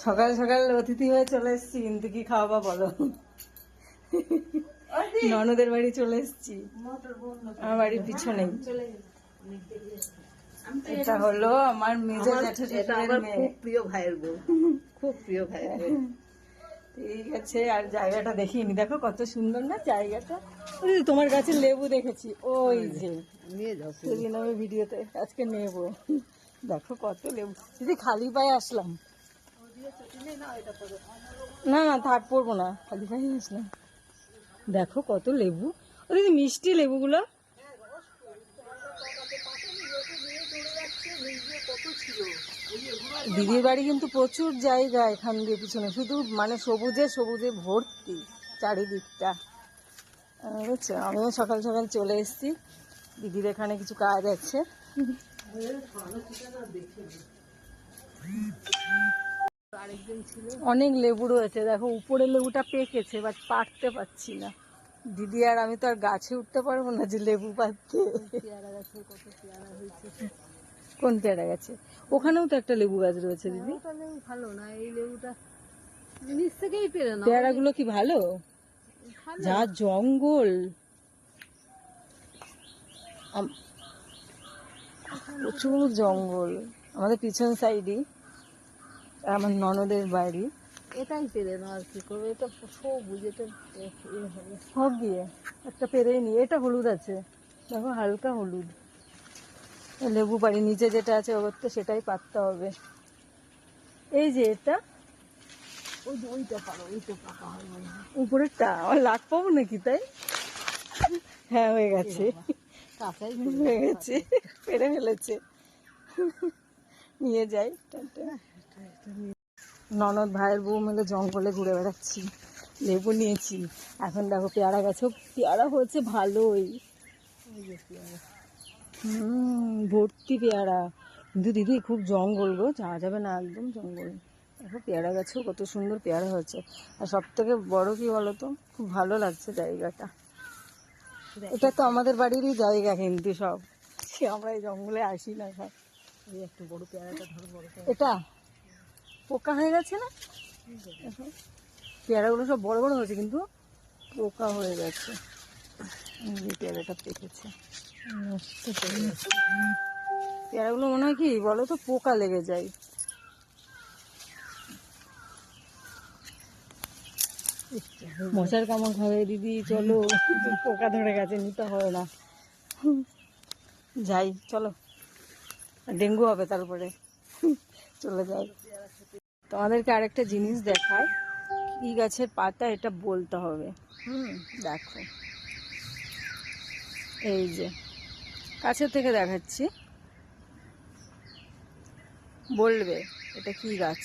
সকাল সকাল অতিথি হয়ে চলে এসেছি, কিন্তু কি খাওয়াবা বলো? ননদের বাড়ি চলে এসেছি, আমার বাড়ির পিছনেই। এটা হলো আমার মেজো জ্যাঠার মেয়ে, খুব প্রিয় ভাইয়ের বউ, খুব প্রিয় ভাইয়ের বউ। ঠিক আছে, আর জায়গাটা দেখিনি, দেখো কত সুন্দর না জায়গাটা। তোমার গাছের লেবু দেখেছি, ওই যে নিয়ে যাও। সেদিন আমি ভিডিওতে, আজকে নেবো। দেখো কত লেবু, দিদি খালি পায়ে আসলাম। না না থাক, পড়বো না, খালি পায়ে আসলাম। দেখো কত লেবু, ও দিদি মিষ্টি লেবুগুলো। দিদির বাড়ি কিন্তু প্রচুর জায়গা এখান দিয়ে পিছনে, শুধু মানে সবুজে সবুজে ভর্তি চারিদিকটা, বুঝছো। আমিও সকাল সকাল চলে এসেছি, দিদির এখানে কিছু কাজ আছে। অনেক লেবু রয়েছে, দেখো উপরে লেবুটা পেকেছে, বাট পাড়তে পারছি না। দিদি আর আমি তো আর গাছে উঠতে পারবো না যে লেবু পাড়তে। কোন পেয়ারা গাছে? ওখানেও তো একটা লেবু গাছ রয়েছে দিদি। ভালো না এই লেবুটা, নিচ থেকেই পেরে না। পেয়ারাগুলো কি ভালো? যা জঙ্গল, প্রচুর জঙ্গল আমাদের পিছন সাইডে, আমার ননদের বাড়ি। এটাই পেরে না, আর কি করবো, এটা সবুজ, এটা হোক গিয়ে একটা পেরেই নি। এটা হলুদ আছে, দেখো হালকা হলুদ। লেবু পাড়ি নিচে যেটা আছে ওর তো সেটাই পাততে হবে। এই যে এটা, ওইটা পারো, ওইটা পাকা হয় মনে হয়। উপরেরটা আমার লাগ পাবো নাকি? তাই হ্যাঁ, হয়ে গেছে, কাঁচাই হয়ে গেছে, পেরে ফেলেছে। নিয়ে যাই। ননদ ভাইয়ের বউ মিলে জঙ্গলে ঘুরে বেড়াচ্ছি, লেবু নিয়েছি। এখন দেখো পেয়ারা গাছেও পেয়ারা হয়েছে ভালোই, ভর্তি পেয়ারা। কিন্তু দিদি খুব জঙ্গল গো, যাওয়া যাবে না, একদম জঙ্গল। দেখো পেয়ারা গাছেও কত সুন্দর পেয়ারা হয়েছে। আর সব থেকে বড় কি বলতো, খুব ভালো লাগছে জায়গাটা। এটা তো আমাদের বাড়িরই জায়গা, কিন্তু সব সে আমরা এই জঙ্গলে আসি না সব। এই একটু বড় পেয়ারাটা ধরো, বড় এটা পোকা হয়ে গেছে না? পেয়ারাগুলো সব বড় বড় হয়েছে, কিন্তু পোকা হয়ে গেছে। এই পেয়ারাটা পেকেছে, পেয়ারাগুলো মনে হয় কি বলো তো, পোকা লেগে যায়। মশার কামড় খাবে দিদি, চলো, পোকা ধরে গেছে, নিতে হবে না, যাই চলো, ডেঙ্গু হবে তারপরে। চলে যাই। তোমাদেরকে আরেকটা জিনিস দেখায়, কি গাছের পাতা এটা বলতে হবে। দেখো এই যে কাছের থেকে দেখাচ্ছি, বলবে এটা কি গাছ।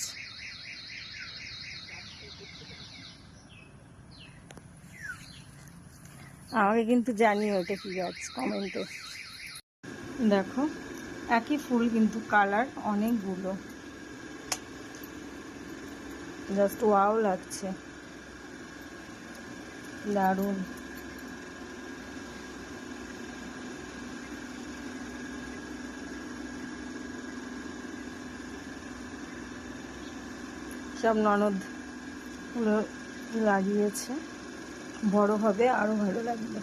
আমাকে কিন্তু জানিও এটা কি গাছ কমেন্টে। দেখো একই ফুল, কিন্তু কালার অনেকগুলো, জাস্ট ওয়াও লাগছে, দারুণ। সব ননদ লাগিয়েছে, বড় হবে আরো ভালো লাগবে।